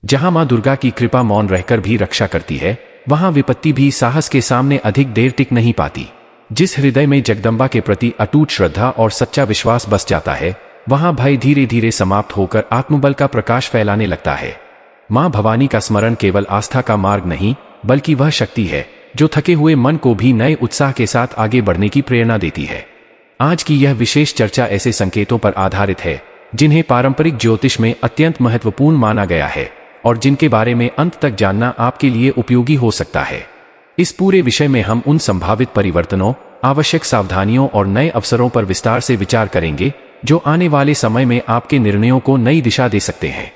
जहां मां दुर्गा की कृपा मौन रहकर भी रक्षा करती है, वहां विपत्ति भी साहस के सामने अधिक देर टिक नहीं पाती। जिस हृदय में जगदम्बा के प्रति अटूट श्रद्धा और सच्चा विश्वास बस जाता है, वहां भय धीरे धीरे समाप्त होकर आत्मबल का प्रकाश फैलाने लगता है। मां भवानी का स्मरण केवल आस्था का मार्ग नहीं, बल्कि वह शक्ति है जो थके हुए मन को भी नए उत्साह के साथ आगे बढ़ने की प्रेरणा देती है। आज की यह विशेष चर्चा ऐसे संकेतों पर आधारित है जिन्हें पारंपरिक ज्योतिष में अत्यंत महत्वपूर्ण माना गया है और जिनके बारे में अंत तक जानना आपके लिए उपयोगी हो सकता है। इस पूरे विषय में हम उन संभावित परिवर्तनों, आवश्यक सावधानियों और नए अवसरों पर विस्तार से विचार करेंगे जो आने वाले समय में आपके निर्णयों को नई दिशा दे सकते हैं।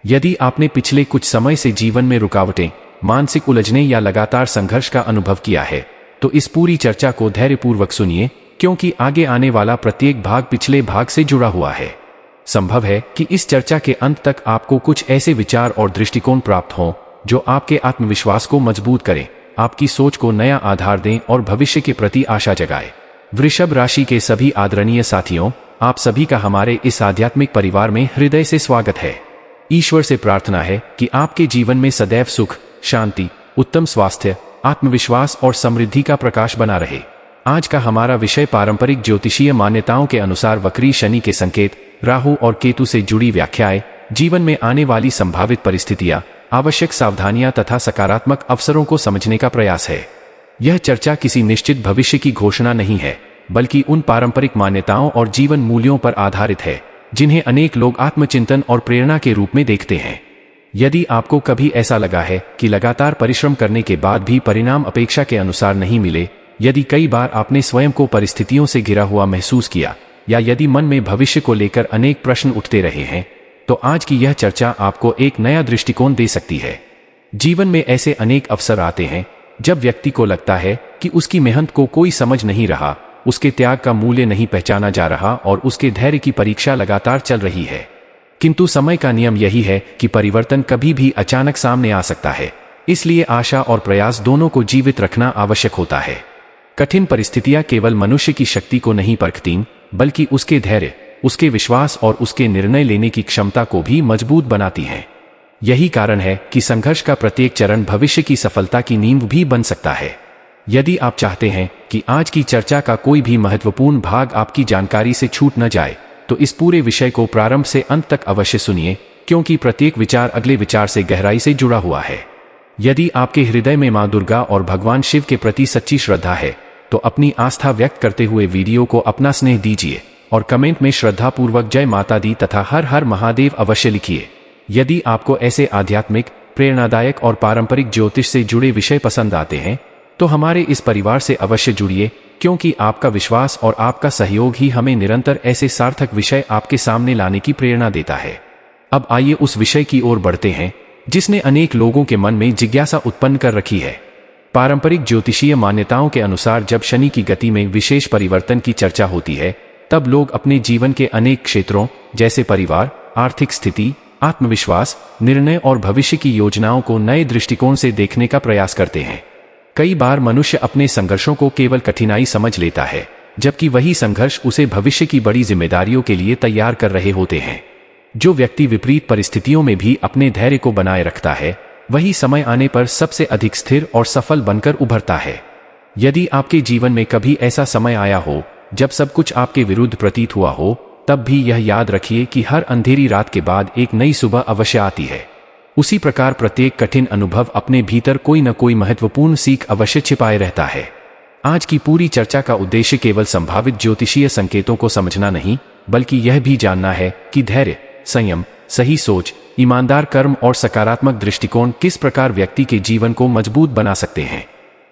यदि आपने पिछले कुछ समय से जीवन में रुकावटें, मानसिक उलझने या लगातार संघर्ष का अनुभव किया है, तो इस पूरी चर्चा को धैर्यपूर्वक सुनिए, क्योंकि आगे आने वाला प्रत्येक भाग पिछले भाग से जुड़ा हुआ है। संभव है कि इस चर्चा के अंत तक आपको कुछ ऐसे विचार और दृष्टिकोण प्राप्त हों जो आपके आत्मविश्वास को मजबूत करें, आपकी सोच को नया आधार दें और भविष्य के प्रति आशा जगाए। वृषभ राशि के सभी आदरणीय साथियों, आप सभी का हमारे इस आध्यात्मिक परिवार में हृदय से स्वागत है। ईश्वर से प्रार्थना है कि आपके जीवन में सदैव सुख, शांति, उत्तम स्वास्थ्य, आत्मविश्वास और समृद्धि का प्रकाश बना रहे। आज का हमारा विषय पारंपरिक ज्योतिषीय मान्यताओं के अनुसार वक्री शनि के संकेत, राहु और केतु से जुड़ी व्याख्याएं, जीवन में आने वाली संभावित परिस्थितियां, आवश्यक सावधानियां तथा सकारात्मक अवसरों को समझने का प्रयास है। यह चर्चा किसी निश्चित भविष्य की घोषणा नहीं है, बल्कि उन पारंपरिक मान्यताओं और जीवन मूल्यों पर आधारित है जिन्हें अनेक लोग आत्मचिंतन और प्रेरणा के रूप में देखते हैं। यदि आपको कभी ऐसा लगा है कि लगातार परिश्रम करने के बाद भी परिणाम अपेक्षा के अनुसार नहीं मिले, यदि कई बार आपने स्वयं को परिस्थितियों से घिरा हुआ महसूस किया, या यदि मन में भविष्य को लेकर अनेक प्रश्न उठते रहे हैं, तो आज की यह चर्चा आपको एक नया दृष्टिकोण दे सकती है। जीवन में ऐसे अनेक अवसर आते हैं जब व्यक्ति को लगता है कि उसकी मेहनत को कोई समझ नहीं रहा, उसके त्याग का मूल्य नहीं पहचाना जा रहा और उसके धैर्य की परीक्षा लगातार चल रही है। किंतु समय का नियम यही है कि परिवर्तन कभी भी अचानक सामने आ सकता है, इसलिए आशा और प्रयास दोनों को जीवित रखना आवश्यक होता है। कठिन परिस्थितियां केवल मनुष्य की शक्ति को नहीं परखतीं, बल्कि उसके धैर्य, उसके विश्वास और उसके निर्णय लेने की क्षमता को भी मजबूत बनाती हैं। यही कारण है कि संघर्ष का प्रत्येक चरण भविष्य की सफलता की नींव भी बन सकता है। यदि आप चाहते हैं कि आज की चर्चा का कोई भी महत्वपूर्ण भाग आपकी जानकारी से छूट न जाए, तो इस पूरे विषय को प्रारंभ से अंत तक अवश्य सुनिए, क्योंकि प्रत्येक विचार अगले विचार से गहराई से जुड़ा हुआ है। यदि आपके हृदय में मां दुर्गा और भगवान शिव के प्रति सच्ची श्रद्धा है, तो अपनी आस्था व्यक्त करते हुए वीडियो को अपना स्नेह दीजिए और कमेंट में श्रद्धापूर्वक जय माता दी तथा हर हर महादेव अवश्य लिखिए। यदि आपको ऐसे आध्यात्मिक, प्रेरणादायक और पारंपरिक ज्योतिष से जुड़े विषय पसंद आते हैं, तो हमारे इस परिवार से अवश्य जुड़िए, क्योंकि आपका विश्वास और आपका सहयोग ही हमें निरंतर ऐसे सार्थक विषय आपके सामने लाने की प्रेरणा देता है। अब आइए उस विषय की ओर बढ़ते हैं जिसने अनेक लोगों के मन में जिज्ञासा उत्पन्न कर रखी है। पारंपरिक ज्योतिषीय मान्यताओं के अनुसार जब शनि की गति में विशेष परिवर्तन की चर्चा होती है, तब लोग अपने जीवन के अनेक क्षेत्रों जैसे परिवार, आर्थिक स्थिति, आत्मविश्वास, निर्णय और भविष्य की योजनाओं को नए दृष्टिकोण से देखने का प्रयास करते हैं। कई बार मनुष्य अपने संघर्षों को केवल कठिनाई समझ लेता है, जबकि वही संघर्ष उसे भविष्य की बड़ी जिम्मेदारियों के लिए तैयार कर रहे होते हैं। जो व्यक्ति विपरीत परिस्थितियों में भी अपने धैर्य को बनाए रखता है, वही समय आने पर सबसे अधिक स्थिर और सफल बनकर उभरता है। यदि आपके जीवन में कभी ऐसा समय आया हो जब सब कुछ आपके विरुद्ध प्रतीत हुआ हो, तब भी यह याद रखिए कि हर अंधेरी रात के बाद एक नई सुबह अवश्य आती है। उसी प्रकार प्रत्येक कठिन अनुभव अपने भीतर कोई न कोई महत्वपूर्ण सीख अवश्य छिपाए रहता है। आज की पूरी चर्चा का उद्देश्य केवल संभावित ज्योतिषीय संकेतों को समझना नहीं, बल्कि यह भी जानना है कि धैर्य, संयम, सही सोच, ईमानदार कर्म और सकारात्मक दृष्टिकोण किस प्रकार व्यक्ति के जीवन को मजबूत बना सकते हैं।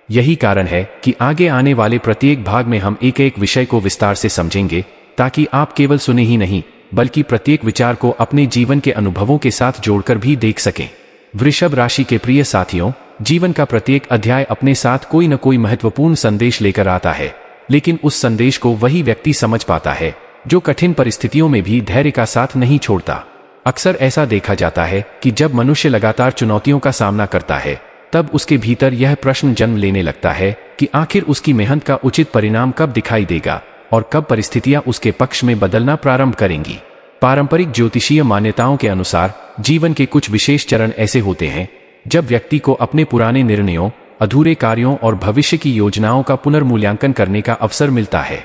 यही कारण है कि आगे आने वाले प्रत्येक भाग में हम एक एक विषय को विस्तार से समझेंगे, ताकि आप केवल सुने ही नहीं, बल्कि प्रत्येक विचार को अपने जीवन के अनुभवों के साथ जोड़कर भी देख सकें। वृषभ राशि के प्रिय साथियों, जीवन का प्रत्येक अध्याय अपने साथ कोई न कोई महत्वपूर्ण संदेश लेकर आता है, लेकिन उस संदेश को वही व्यक्ति समझ पाता है जो कठिन परिस्थितियों में भी धैर्य का साथ नहीं छोड़ता। अक्सर ऐसा देखा जाता है कि जब मनुष्य लगातार चुनौतियों का सामना करता है, तब उसके भीतर यह प्रश्न जन्म लेने लगता है कि आखिर उसकी मेहनत का उचित परिणाम कब दिखाई देगा और कब परिस्थितियां उसके पक्ष में बदलना प्रारंभ करेंगी। पारंपरिक ज्योतिषीय मान्यताओं के अनुसार जीवन के कुछ विशेष चरण ऐसे होते हैं जब व्यक्ति को अपने पुराने निर्णयों, अधूरे कार्यों और भविष्य की योजनाओं का पुनर्मूल्यांकन करने का अवसर मिलता है।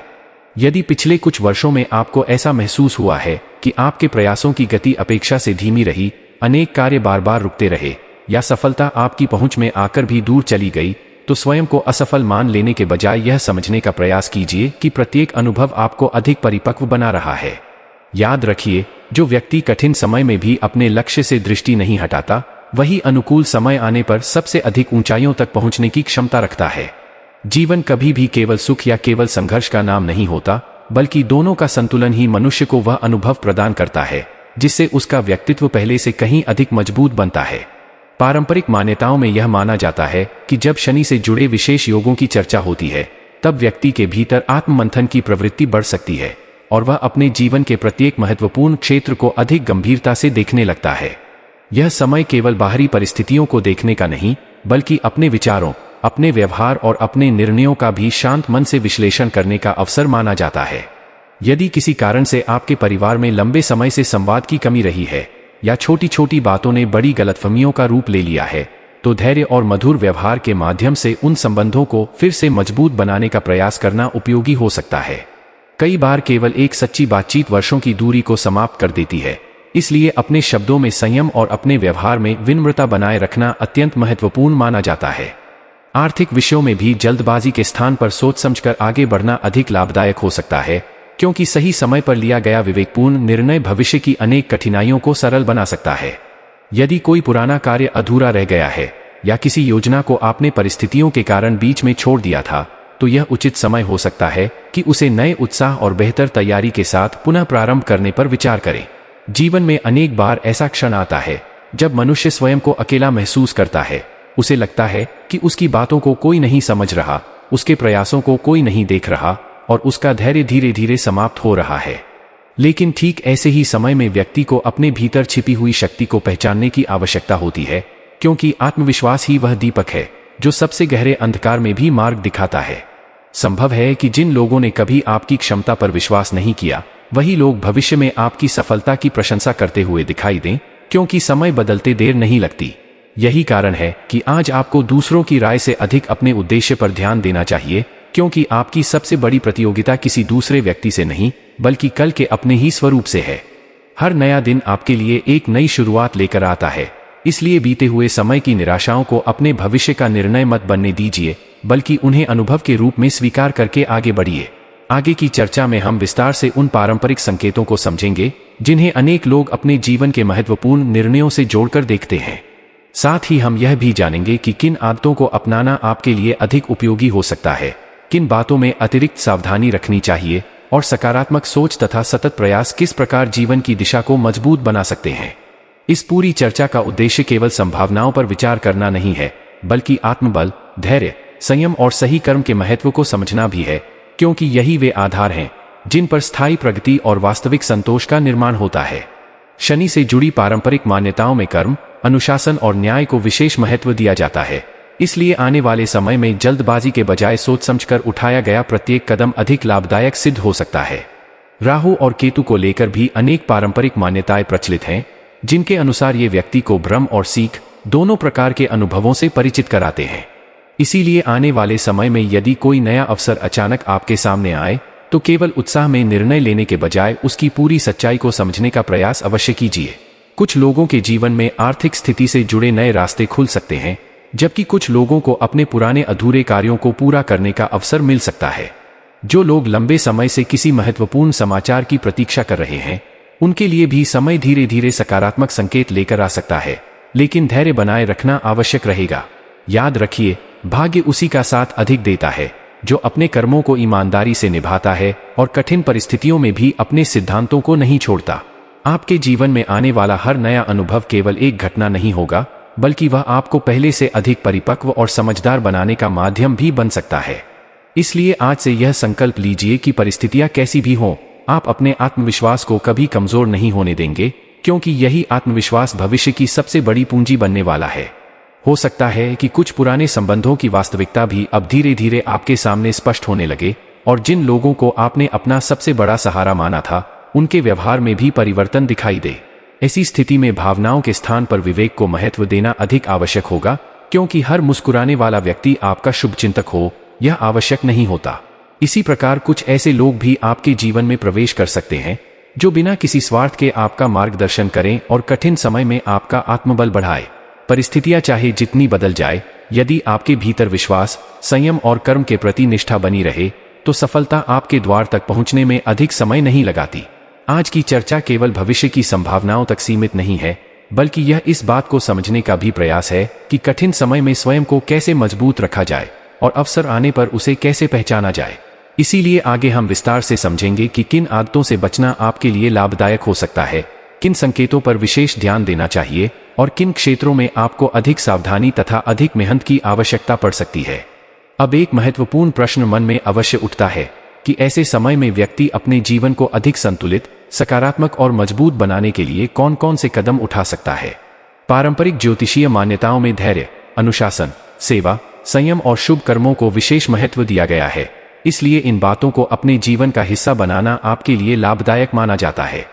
यदि पिछले कुछ वर्षों में आपको ऐसा महसूस हुआ है कि आपके प्रयासों की गति अपेक्षा से धीमी रही, अनेक कार्य बार बार रुकते रहे या सफलता आपकी पहुंच में आकर भी दूर चली गई, तो स्वयं को असफल मान लेने के बजाय यह समझने का प्रयास कीजिए कि प्रत्येक अनुभव आपको अधिक परिपक्व बना रहा है। याद रखिए, जो व्यक्ति कठिन समय में भी अपने लक्ष्य से दृष्टि नहीं हटाता, वही अनुकूल समय आने पर सबसे अधिक ऊंचाइयों तक पहुंचने की क्षमता रखता है। जीवन कभी भी केवल सुख या केवल संघर्ष का नाम नहीं होता, बल्कि दोनों का संतुलन ही मनुष्य को वह अनुभव प्रदान करता है जिससे उसका व्यक्तित्व पहले से कहीं अधिक मजबूत बनता है। पारंपरिक मान्यताओं में यह माना जाता है कि जब शनि से जुड़े विशेष योगों की चर्चा होती है, तब व्यक्ति के भीतर आत्ममंथन की प्रवृत्ति बढ़ सकती है और वह अपने जीवन के प्रत्येक महत्वपूर्ण क्षेत्र को अधिक गंभीरता से देखने लगता है। यह समय केवल बाहरी परिस्थितियों को देखने का नहीं, बल्कि अपने विचारों, अपने व्यवहार और अपने निर्णयों का भी शांत मन से विश्लेषण करने का अवसर माना जाता है। यदि किसी कारण से आपके परिवार में लंबे समय से संवाद की कमी रही है या छोटी छोटी बातों ने बड़ी गलतफहमियों का रूप ले लिया है, तो धैर्य और मधुर व्यवहार के माध्यम से उन संबंधों को फिर से मजबूत बनाने का प्रयास करना उपयोगी हो सकता है। कई बार केवल एक सच्ची बातचीत वर्षों की दूरी को समाप्त कर देती है, इसलिए अपने शब्दों में संयम और अपने व्यवहार में विनम्रता बनाए रखना अत्यंत महत्वपूर्ण माना जाता है। आर्थिक विषयों में भी जल्दबाजी के स्थान पर सोच समझकर आगे बढ़ना अधिक लाभदायक हो सकता है, क्योंकि सही समय पर लिया गया विवेकपूर्ण निर्णय भविष्य की अनेक कठिनाइयों को सरल बना सकता है। यदि कोई पुराना कार्य अधूरा रह गया है या किसी योजना को आपने परिस्थितियों के कारण बीच में छोड़ दिया था, तो यह उचित समय हो सकता है कि उसे नए उत्साह और बेहतर तैयारी के साथ पुनः प्रारंभ करने पर विचार करें। जीवन में अनेक बार ऐसा क्षण आता है जब मनुष्य स्वयं को अकेला महसूस करता है। उसे लगता है कि उसकी बातों को कोई नहीं समझ रहा, उसके प्रयासों को कोई नहीं देख रहा और उसका धैर्य धीरे धीरे समाप्त हो रहा है। लेकिन ठीक ऐसे ही समय में व्यक्ति को अपने भीतर छिपी हुई शक्ति को पहचानने की आवश्यकता होती है, क्योंकि आत्मविश्वास ही वह दीपक है जो सबसे गहरे अंधकार में भी मार्ग दिखाता है। संभव है कि जिन लोगों ने कभी आपकी क्षमता पर विश्वास नहीं किया, वही लोग भविष्य में आपकी सफलता की प्रशंसा करते हुए दिखाई दें, क्योंकि समय बदलते देर नहीं लगती। यही कारण है कि आज आपको दूसरों की राय से अधिक अपने उद्देश्य पर ध्यान देना चाहिए, क्योंकि आपकी सबसे बड़ी प्रतियोगिता किसी दूसरे व्यक्ति से नहीं, बल्कि कल के अपने ही स्वरूप से है। हर नया दिन आपके लिए एक नई शुरुआत लेकर आता है, इसलिए बीते हुए समय की निराशाओं को अपने भविष्य का निर्णय मत बनने दीजिए, बल्कि उन्हें अनुभव के रूप में स्वीकार करके आगे बढ़िए। आगे की चर्चा में हम विस्तार से उन पारंपरिक संकेतों को समझेंगे जिन्हें अनेक लोग अपने जीवन के महत्वपूर्ण निर्णयों से जोड़कर देखते हैं। साथ ही हम यह भी जानेंगे कि किन आदतों को अपनाना आपके लिए अधिक उपयोगी हो सकता है, किन बातों में अतिरिक्त सावधानी रखनी चाहिए और सकारात्मक सोच तथा सतत प्रयास किस प्रकार जीवन की दिशा को मजबूत बना सकते हैं। इस पूरी चर्चा का उद्देश्य केवल संभावनाओं पर विचार करना नहीं है, बल्कि आत्मबल, धैर्य, संयम और सही कर्म के महत्व को समझना भी है, क्योंकि यही वे आधार हैं जिन पर स्थायी प्रगति और वास्तविक संतोष का निर्माण होता है। शनि से जुड़ी पारंपरिक मान्यताओं में कर्म, अनुशासन और न्याय को विशेष महत्व दिया जाता है, इसलिए आने वाले समय में जल्दबाजी के बजाय सोच समझकर उठाया गया प्रत्येक कदम अधिक लाभदायक सिद्ध हो सकता है। राहु और केतु को लेकर भी अनेक पारंपरिक मान्यताएं प्रचलित हैं, जिनके अनुसार ये व्यक्ति को भ्रम और सीख दोनों प्रकार के अनुभवों से परिचित कराते हैं। इसीलिए आने वाले समय में यदि कोई नया अवसर अचानक आपके सामने आए, तो केवल उत्साह में निर्णय लेने के बजाय उसकी पूरी सच्चाई को समझने का प्रयास अवश्य कीजिए। कुछ लोगों के जीवन में आर्थिक स्थिति से जुड़े नए रास्ते खुल सकते हैं, जबकि कुछ लोगों को अपने पुराने अधूरे कार्यों को पूरा करने का अवसर मिल सकता है। जो लोग लंबे समय से किसी महत्वपूर्ण समाचार की प्रतीक्षा कर रहे हैं, उनके लिए भी समय धीरे धीरे सकारात्मक संकेत लेकर आ सकता है, लेकिन धैर्य बनाए रखना आवश्यक रहेगा। याद रखिए, भाग्य उसी का साथ अधिक देता है जो अपने कर्मों को ईमानदारी से निभाता है और कठिन परिस्थितियों में भी अपने सिद्धांतों को नहीं छोड़ता। आपके जीवन में आने वाला हर नया अनुभव केवल एक घटना नहीं होगा, बल्कि वह आपको पहले से अधिक परिपक्व और समझदार बनाने का माध्यम भी बन सकता है। इसलिए आज से यह संकल्प लीजिए कि परिस्थितियां कैसी भी हों, आप अपने आत्मविश्वास को कभी कमजोर नहीं होने देंगे, क्योंकि यही आत्मविश्वास भविष्य की सबसे बड़ी पूंजी बनने वाला है। हो सकता है कि कुछ पुराने संबंधों की वास्तविकता भी अब धीरे धीरे आपके सामने स्पष्ट होने लगे, और जिन लोगों को आपने अपना सबसे बड़ा सहारा माना था, उनके व्यवहार में भी परिवर्तन दिखाई दे। ऐसी स्थिति में भावनाओं के स्थान पर विवेक को महत्व देना अधिक आवश्यक होगा, क्योंकि हर मुस्कुराने वाला व्यक्ति आपका शुभचिंतक हो यह आवश्यक नहीं होता। इसी प्रकार कुछ ऐसे लोग भी आपके जीवन में प्रवेश कर सकते हैं जो बिना किसी स्वार्थ के आपका मार्गदर्शन करें और कठिन समय में आपका आत्मबल बढ़ाए। परिस्थितियां चाहे जितनी बदल जाए, यदि आपके भीतर विश्वास, संयम और कर्म के प्रति निष्ठा बनी रहे तो सफलता आपके द्वार तक पहुंचने में अधिक समय नहीं लगाती। आज की चर्चा केवल भविष्य की संभावनाओं तक सीमित नहीं है, बल्कि यह इस बात को समझने का भी प्रयास है कि कठिन समय में स्वयं को कैसे मजबूत रखा जाए और अवसर आने पर उसे कैसे पहचाना जाए। इसीलिए आगे हम विस्तार से समझेंगे कि किन आदतों से बचना आपके लिए लाभदायक हो सकता है, किन संकेतों पर विशेष ध्यान देना चाहिए और किन क्षेत्रों में आपको अधिक सावधानी तथा अधिक मेहनत की आवश्यकता पड़ सकती है। अब एक महत्वपूर्ण प्रश्न मन में अवश्य उठता है कि ऐसे समय में व्यक्ति अपने जीवन को अधिक संतुलित, सकारात्मक और मजबूत बनाने के लिए कौन कौन से कदम उठा सकता है। पारंपरिक ज्योतिषीय मान्यताओं में धैर्य, अनुशासन, सेवा, संयम और शुभ कर्मों को विशेष महत्व दिया गया है। इसलिए इन बातों को अपने जीवन का हिस्सा बनाना आपके लिए लाभदायक माना जाता है।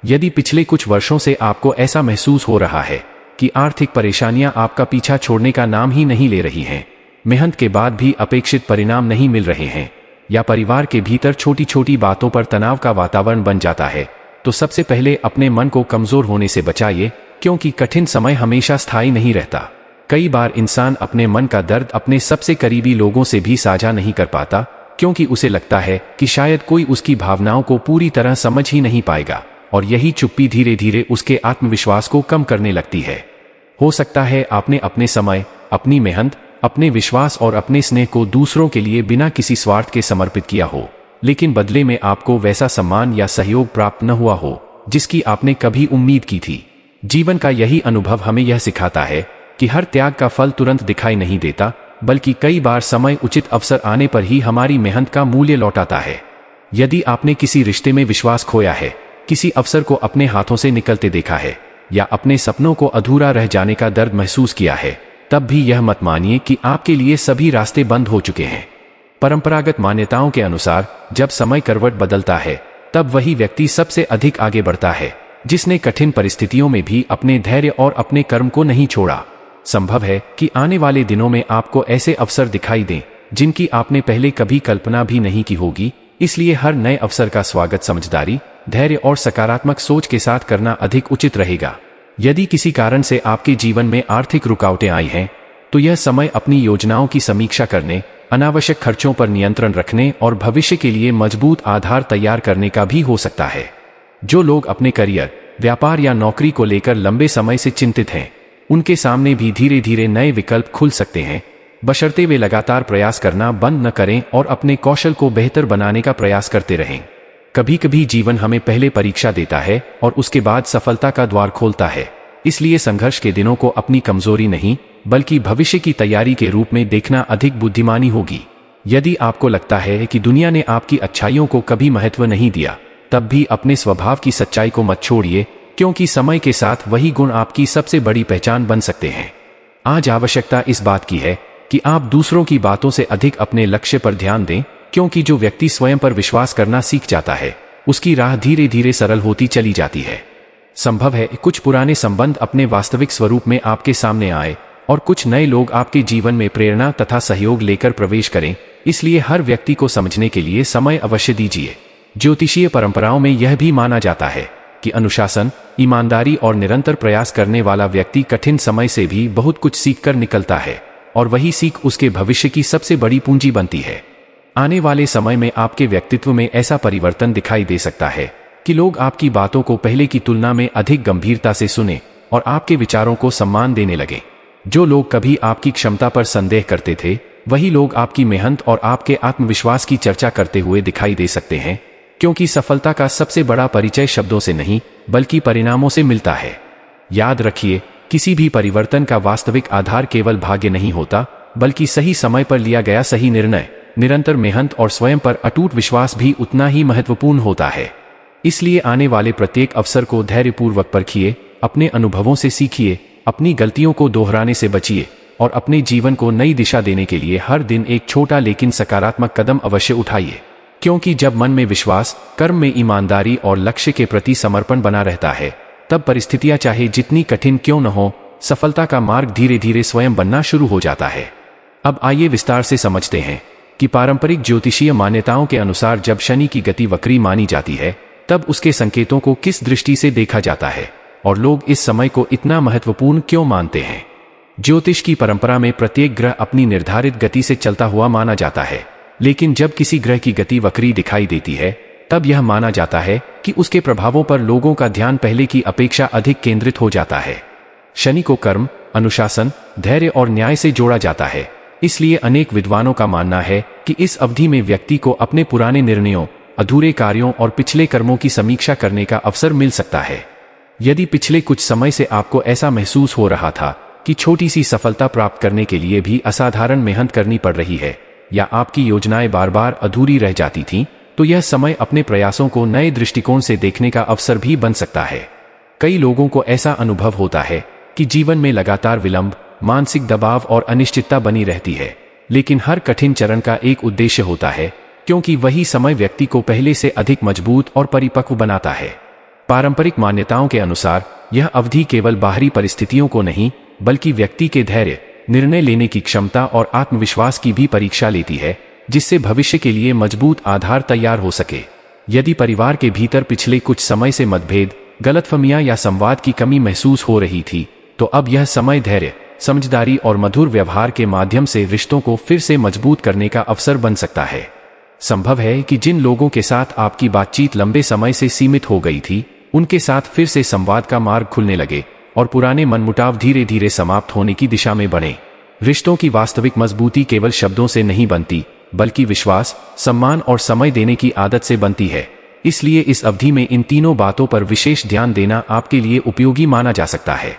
यदि पिछले कुछ वर्षों से आपको ऐसा महसूस हो रहा है कि आर्थिक परेशानियां आपका पीछा छोड़ने का नाम ही नहीं ले रही हैं, मेहनत के बाद भी अपेक्षित परिणाम नहीं मिल रहे हैं, या परिवार के भीतर छोटी छोटी बातों पर तनाव का वातावरण बन जाता है, तो सबसे पहले अपने मन को कमजोर होने से बचाइए, क्योंकि कठिन समय हमेशा स्थायी नहीं रहता। कई बार इंसान अपने मन का दर्द अपने सबसे करीबी लोगों से भी साझा नहीं कर पाता, क्योंकि उसे लगता है कि शायद कोई उसकी भावनाओं को पूरी तरह समझ ही नहीं पाएगा, और यही चुप्पी धीरे धीरे उसके आत्मविश्वास को कम करने लगती है। हो सकता है आपने अपने समय, अपनी मेहनत, अपने विश्वास और अपने स्नेह को दूसरों के लिए बिना किसी स्वार्थ के समर्पित किया हो, लेकिन बदले में आपको वैसा सम्मान या सहयोग प्राप्त न हुआ हो जिसकी आपने कभी उम्मीद की थी। जीवन का यही अनुभव हमें यह सिखाता है कि हर त्याग का फल तुरंत दिखाई नहीं देता, बल्कि कई बार समय उचित अवसर आने पर ही हमारी मेहनत का मूल्य लौटाता है। यदि आपने किसी रिश्ते में विश्वास खोया है, किसी अवसर को अपने हाथों से निकलते देखा है, या अपने सपनों को अधूरा रह जाने का दर्द महसूस किया है, तब भी यह मत मानिए कि आपके लिए सभी रास्ते बंद हो चुके हैं। परंपरागत मान्यताओं के अनुसार जब समय करवट बदलता है, तब वही व्यक्ति सबसे अधिक आगे बढ़ता है जिसने कठिन परिस्थितियों में भी अपने धैर्य और अपने कर्म को नहीं छोड़ा। संभव है कि आने वाले दिनों में आपको ऐसे अवसर दिखाई दें जिनकी आपने पहले कभी कल्पना भी नहीं की होगी। इसलिए हर नए अवसर का स्वागत समझदारी, धैर्य और सकारात्मक सोच के साथ करना अधिक उचित रहेगा। यदि किसी कारण से आपके जीवन में आर्थिक रुकावटें आई हैं, तो यह समय अपनी योजनाओं की समीक्षा करने, अनावश्यक खर्चों पर नियंत्रण रखने और भविष्य के लिए मजबूत आधार तैयार करने का भी हो सकता है। जो लोग अपने करियर, व्यापार या नौकरी को लेकर लंबे समय से चिंतित हैं, उनके सामने भी धीरे धीरे नए विकल्प खुल सकते हैं, बशर्ते वे लगातार प्रयास करना बंद न करें और अपने कौशल को बेहतर बनाने का प्रयास करते रहें। कभी कभी जीवन हमें पहले परीक्षा देता है और उसके बाद सफलता का द्वार खोलता है। इसलिए संघर्ष के दिनों को अपनी कमजोरी नहीं, बल्कि भविष्य की तैयारी के रूप में देखना अधिक बुद्धिमानी होगी। यदि आपको लगता है कि दुनिया ने आपकी अच्छाइयों को कभी महत्व नहीं दिया, तब भी अपने स्वभाव की सच्चाई को मत छोड़िए, क्योंकि समय के साथ वही गुण आपकी सबसे बड़ी पहचान बन सकते हैं। आज आवश्यकता इस बात की है कि आप दूसरों की बातों से अधिक अपने लक्ष्य पर ध्यान दें, क्योंकि जो व्यक्ति स्वयं पर विश्वास करना सीख जाता है, उसकी राह धीरे धीरे सरल होती चली जाती है। संभव है कुछ पुराने संबंध अपने वास्तविक स्वरूप में आपके सामने आए और कुछ नए लोग आपके जीवन में प्रेरणा तथा सहयोग लेकर प्रवेश करें। इसलिए हर व्यक्ति को समझने के लिए समय अवश्य दीजिए। ज्योतिषीय परंपराओं में यह भी माना जाता है कि अनुशासन, ईमानदारी और निरंतर प्रयास करने वाला व्यक्ति कठिन समय से भी बहुत कुछ सीखकर निकलता है, और वही सीख उसके भविष्य की सबसे बड़ी पूंजी बनती है। आने वाले समय में आपके व्यक्तित्व में ऐसा परिवर्तन दिखाई दे सकता है कि लोग आपकी बातों को पहले की तुलना में अधिक गंभीरता से सुने और आपके विचारों को सम्मान देने लगे। जो लोग कभी आपकी क्षमता पर संदेह करते थे, वही लोग आपकी मेहनत और आपके आत्मविश्वास की चर्चा करते हुए दिखाई दे सकते हैं, क्योंकि सफलता का सबसे बड़ा परिचय शब्दों से नहीं, बल्कि परिणामों से मिलता है। याद रखिए, किसी भी परिवर्तन का वास्तविक आधार केवल भाग्य नहीं होता, बल्कि सही समय पर लिया गया सही निर्णय, निरंतर मेहनत और स्वयं पर अटूट विश्वास भी उतना ही महत्वपूर्ण होता है। इसलिए आने वाले प्रत्येक अवसर को धैर्यपूर्वक परखिए, अपने अनुभवों से सीखिए, अपनी गलतियों को दोहराने से बचिए और अपने जीवन को नई दिशा देने के लिए हर दिन एक छोटा लेकिन सकारात्मक कदम अवश्य उठाइए। क्योंकि जब मन में विश्वास, कर्म में ईमानदारी और लक्ष्य के प्रति समर्पण बना रहता है, तब परिस्थितियां चाहे जितनी कठिन क्यों न हो, सफलता का मार्ग धीरे धीरे स्वयं बनना शुरू हो जाता है। अब आइए विस्तार से समझते हैं कि पारंपरिक ज्योतिषीय मान्यताओं के अनुसार जब शनि की गति वक्री मानी जाती है, तब उसके संकेतों को किस दृष्टि से देखा जाता है और लोग इस समय को इतना महत्वपूर्ण क्यों मानते हैं। ज्योतिष की परंपरा में प्रत्येक ग्रह अपनी निर्धारित गति से चलता हुआ माना जाता है, लेकिन जब किसी ग्रह की गति वक्री दिखाई देती है, तब यह माना जाता है कि उसके प्रभावों पर लोगों का ध्यान पहले की अपेक्षा अधिक केंद्रित हो जाता है। शनि को कर्म, अनुशासन, धैर्य और न्याय से जोड़ा जाता है, इसलिए अनेक विद्वानों का मानना है कि इस अवधि में व्यक्ति को अपने पुराने निर्णयों, अधूरे कार्यों और पिछले कर्मों की समीक्षा करने का अवसर मिल सकता है। यदि पिछले कुछ समय से आपको ऐसा महसूस हो रहा था कि छोटी सी सफलता प्राप्त करने के लिए भी असाधारण मेहनत करनी पड़ रही है, या आपकी योजनाएं बार बार अधूरी रह जाती थीं, तो यह समय अपने प्रयासों को नए दृष्टिकोण से देखने का अवसर भी बन सकता है। कई लोगों को ऐसा अनुभव होता है कि जीवन में लगातार विलंब, मानसिक दबाव और अनिश्चितता बनी रहती है, लेकिन हर कठिन चरण का एक उद्देश्य होता है, क्योंकि वही समय व्यक्ति को पहले से अधिक मजबूत और परिपक्व बनाता है। पारंपरिक मान्यताओं के अनुसार यह अवधि केवल बाहरी परिस्थितियों को नहीं, बल्कि व्यक्ति के धैर्य, निर्णय लेने की क्षमता और आत्मविश्वास की भी परीक्षा लेती है, जिससे भविष्य के लिए मजबूत आधार तैयार हो सके। यदि परिवार के भीतर पिछले कुछ समय से मतभेद, गलतफहमियां या संवाद की कमी महसूस हो रही थी, तो अब यह समय धैर्य, समझदारी और मधुर व्यवहार के माध्यम से रिश्तों को फिर से मजबूत करने का अवसर बन सकता है। संभव है कि जिन लोगों के साथ आपकी बातचीत लंबे समय से सीमित हो गई थी, उनके साथ फिर से संवाद का मार्ग खुलने लगे और पुराने मनमुटाव धीरे धीरे समाप्त होने की दिशा में बढ़े। रिश्तों की वास्तविक मजबूती केवल शब्दों से नहीं बनती, बल्कि विश्वास, सम्मान और समय देने की आदत से बनती है। इसलिए इस अवधि में इन तीनों बातों पर विशेष ध्यान देना आपके लिए उपयोगी माना जा सकता है।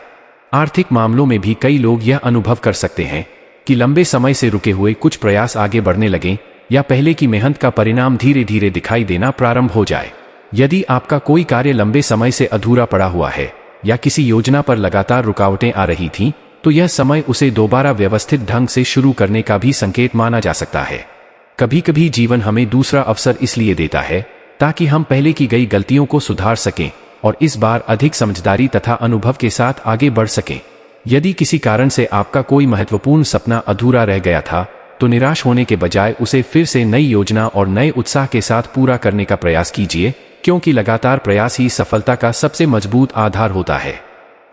आर्थिक मामलों में भी कई लोग यह अनुभव कर सकते हैं कि लंबे समय से रुके हुए कुछ प्रयास आगे बढ़ने लगें, या पहले की मेहनत का परिणाम धीरे धीरे दिखाई देना प्रारंभ हो जाए। यदि आपका कोई कार्य लंबे समय से अधूरा पड़ा हुआ है, या किसी योजना पर लगातार रुकावटें आ रही थीं, तो यह समय उसे दोबारा व्यवस्थित ढंग से शुरू करने का भी संकेत माना जा सकता है। कभी कभी जीवन हमें दूसरा अवसर इसलिए देता है ताकि हम पहले की गई गलतियों को सुधार सकें और इस बार अधिक समझदारी तथा अनुभव के साथ आगे बढ़ सकें। यदि किसी कारण से आपका कोई महत्वपूर्ण सपना अधूरा रह गया था, तो निराश होने के बजाय उसे फिर से नई योजना और नए उत्साह के साथ पूरा करने का प्रयास कीजिए, क्योंकि लगातार प्रयास ही सफलता का सबसे मजबूत आधार होता है।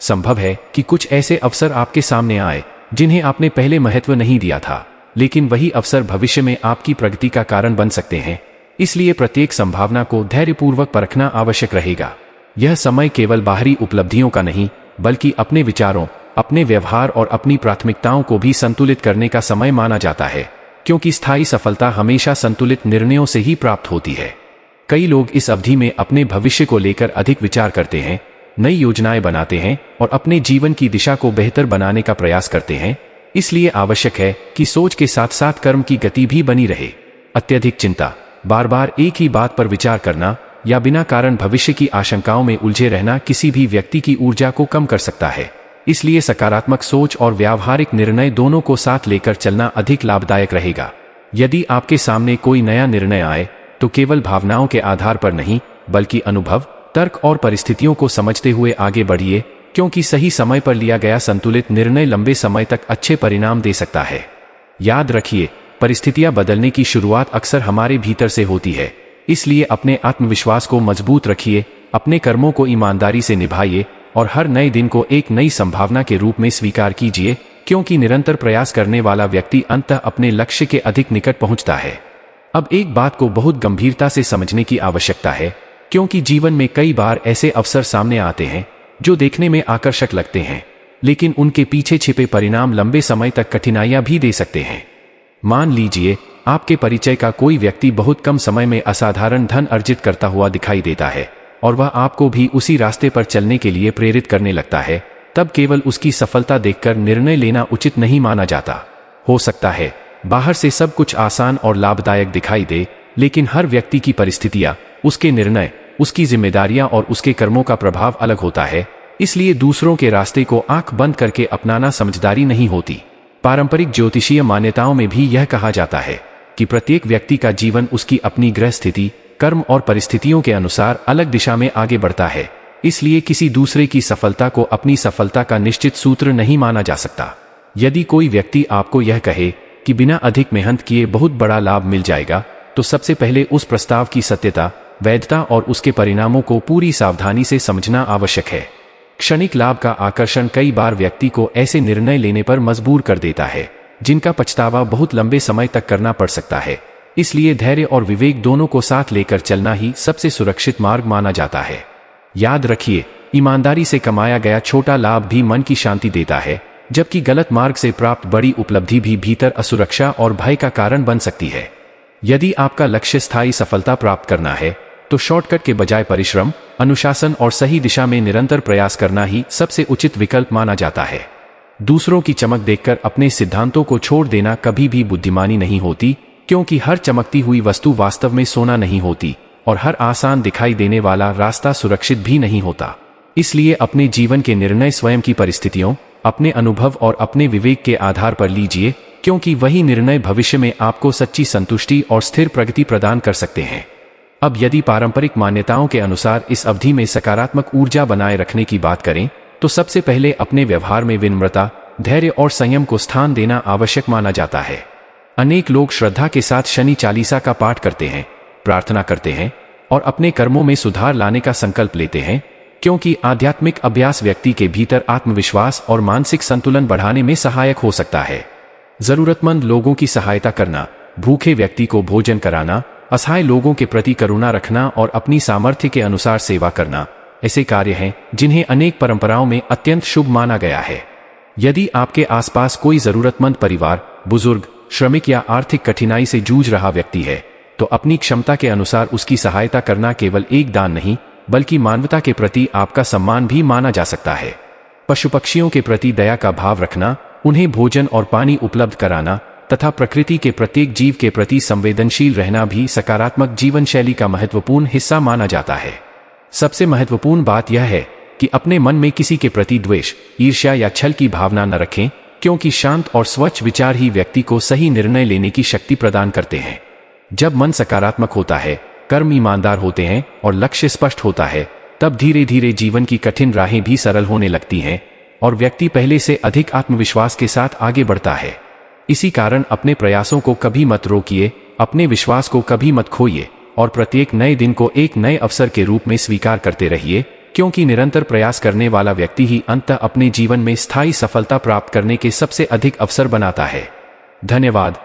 संभव है कि कुछ ऐसे अवसर आपके सामने आए जिन्हें आपने पहले महत्व नहीं दिया था, लेकिन वही अवसर भविष्य में आपकी प्रगति का कारण बन सकते हैं। इसलिए प्रत्येक संभावना को धैर्यपूर्वक परखना आवश्यक रहेगा। यह समय केवल बाहरी उपलब्धियों का नहीं, बल्कि अपने विचारों, अपने व्यवहार और अपनी प्राथमिकताओं को भी संतुलित करने का समय माना जाता है, क्योंकि स्थायी सफलता हमेशा संतुलित निर्णयों से ही प्राप्त होती है। कई लोग इस अवधि में अपने भविष्य को लेकर अधिक विचार करते हैं, नई योजनाएं बनाते हैं और अपने जीवन की दिशा को बेहतर बनाने का प्रयास करते हैं। इसलिए आवश्यक है कि सोच के साथ साथ कर्म की गति भी बनी रहे। अत्यधिक चिंता, बार बार एक ही बात पर विचार करना या बिना कारण भविष्य की आशंकाओं में उलझे रहना किसी भी व्यक्ति की ऊर्जा को कम कर सकता है। इसलिए सकारात्मक सोच और व्यावहारिक निर्णय दोनों को साथ लेकर चलना अधिक लाभदायक रहेगा। यदि आपके सामने कोई नया निर्णय आए, तो केवल भावनाओं के आधार पर नहीं, बल्कि अनुभव, तर्क और परिस्थितियों को समझते हुए आगे बढ़िए, क्योंकि सही समय पर लिया गया संतुलित निर्णय लंबे समय तक अच्छे परिणाम दे सकता है। याद रखिए, परिस्थितियां बदलने की शुरुआत अक्सर हमारे भीतर से होती है। इसलिए अपने आत्मविश्वास को मजबूत रखिए, अपने कर्मों को ईमानदारी से निभाइए और हर नए दिन को एक नई संभावना के रूप में स्वीकार कीजिए, क्योंकि निरंतर प्रयास करने वाला व्यक्ति अंततः अपने लक्ष्य के अधिक निकट पहुंचता है। अब एक बात को बहुत गंभीरता से समझने की आवश्यकता है, क्योंकि जीवन में कई बार ऐसे अवसर सामने आते हैं जो देखने में आकर्षक लगते हैं, लेकिन उनके पीछे छिपे परिणाम लंबे समय तक कठिनाइयां भी दे सकते हैं। मान लीजिए आपके परिचय का कोई व्यक्ति बहुत कम समय में असाधारण धन अर्जित करता हुआ दिखाई देता है और वह आपको भी उसी रास्ते पर चलने के लिए प्रेरित करने लगता है। तब केवल उसकी सफलता देखकर निर्णय लेना उचित नहीं माना जाता। हो सकता है बाहर से सब कुछ आसान और लाभदायक दिखाई दे, लेकिन हर व्यक्ति की परिस्थितियां, उसके निर्णय, उसकी जिम्मेदारियां और उसके कर्मों का प्रभाव अलग होता है। इसलिए दूसरों के रास्ते को आंख बंद करके अपनाना समझदारी नहीं होती। पारंपरिक ज्योतिषीय मान्यताओं में भी यह कहा जाता है कि प्रत्येक व्यक्ति का जीवन उसकी अपनी ग्रह स्थिति, कर्म और परिस्थितियों के अनुसार अलग दिशा में आगे बढ़ता है। इसलिए किसी दूसरे की सफलता को अपनी सफलता का निश्चित सूत्र नहीं माना जा सकता। यदि कोई व्यक्ति आपको यह कहे कि बिना अधिक मेहनत किए बहुत बड़ा लाभ मिल जाएगा, तो सबसे पहले उस प्रस्ताव की सत्यता, वैधता और उसके परिणामों को पूरी सावधानी से समझना आवश्यक है। क्षणिक लाभ का आकर्षण कई बार व्यक्ति को ऐसे निर्णय लेने पर मजबूर कर देता है जिनका पछतावा बहुत लंबे समय तक करना पड़ सकता है। इसलिए धैर्य और विवेक दोनों को साथ लेकर चलना ही सबसे सुरक्षित मार्ग माना जाता है। याद रखिए, ईमानदारी से कमाया गया छोटा लाभ भी मन की शांति देता है, जबकि गलत मार्ग से प्राप्त बड़ी उपलब्धि भी भीतर असुरक्षा और भय का कारण बन सकती है। यदि आपका लक्ष्य स्थायी सफलता प्राप्त करना है, तो शॉर्टकट के बजाय परिश्रम, अनुशासन और सही दिशा में निरंतर प्रयास करना ही सबसे उचित विकल्प माना जाता है। दूसरों की चमक देखकर अपने सिद्धांतों को छोड़ देना कभी भी बुद्धिमानी नहीं होती, क्योंकि हर चमकती हुई वस्तु वास्तव में सोना नहीं होती और हर आसान दिखाई देने वाला रास्ता सुरक्षित भी नहीं होता। इसलिए अपने जीवन के निर्णय स्वयं की परिस्थितियों, अपने अनुभव और अपने विवेक के आधार पर लीजिए, क्योंकि वही निर्णय भविष्य में आपको सच्ची संतुष्टि और स्थिर प्रगति प्रदान कर सकते हैं। अब यदि पारंपरिक मान्यताओं के अनुसार इस अवधि में सकारात्मक ऊर्जा बनाए रखने की बात करें, तो सबसे पहले अपने व्यवहार में विनम्रता, धैर्य और संयम को स्थान देना आवश्यक माना जाता है। अनेक लोग श्रद्धा के साथ शनि चालीसा का पाठ करते हैं, प्रार्थना करते हैं और अपने कर्मों में सुधार लाने का संकल्प लेते हैं, क्योंकि आध्यात्मिक अभ्यास व्यक्ति के भीतर आत्मविश्वास और मानसिक संतुलन बढ़ाने में सहायक हो सकता है। जरूरतमंद लोगों की सहायता करना, भूखे व्यक्ति को भोजन कराना, असहाय लोगों के प्रति करुणा रखना और अपनी सामर्थ्य के अनुसार सेवा करना ऐसे कार्य हैं जिन्हें अनेक परंपराओं में अत्यंत शुभ माना गया है। यदि आपके आसपास कोई जरूरतमंद परिवार, बुजुर्ग, श्रमिक या आर्थिक कठिनाई से जूझ रहा व्यक्ति है, तो अपनी क्षमता के अनुसार उसकी सहायता करना केवल एक दान नहीं, बल्कि मानवता के प्रति आपका सम्मान भी माना जा सकता है। पशु पक्षियों के प्रति दया का भाव रखना, उन्हें भोजन और पानी उपलब्ध कराना तथा प्रकृति के प्रत्येक जीव के प्रति संवेदनशील रहना भी सकारात्मक जीवन शैली का महत्वपूर्ण हिस्सा माना जाता है। सबसे महत्वपूर्ण बात यह है कि अपने मन में किसी के प्रति द्वेष, ईर्ष्या या छल की भावना न रखें, क्योंकि शांत और स्वच्छ विचार ही व्यक्ति को सही निर्णय लेने की शक्ति प्रदान करते हैं। जब मन सकारात्मक होता है, कर्म ईमानदार होते हैं और लक्ष्य स्पष्ट होता है, तब धीरे धीरे जीवन की कठिन राहें भी सरल होने लगती हैं और व्यक्ति पहले से अधिक आत्मविश्वास के साथ आगे बढ़ता है। इसी कारण अपने प्रयासों को कभी मत रोकिए, अपने विश्वास को कभी मत खोइए और प्रत्येक नए दिन को एक नए अवसर के रूप में स्वीकार करते रहिए, क्योंकि निरंतर प्रयास करने वाला व्यक्ति ही अंततः अपने जीवन में स्थायी सफलता प्राप्त करने के सबसे अधिक अवसर बनाता है। धन्यवाद।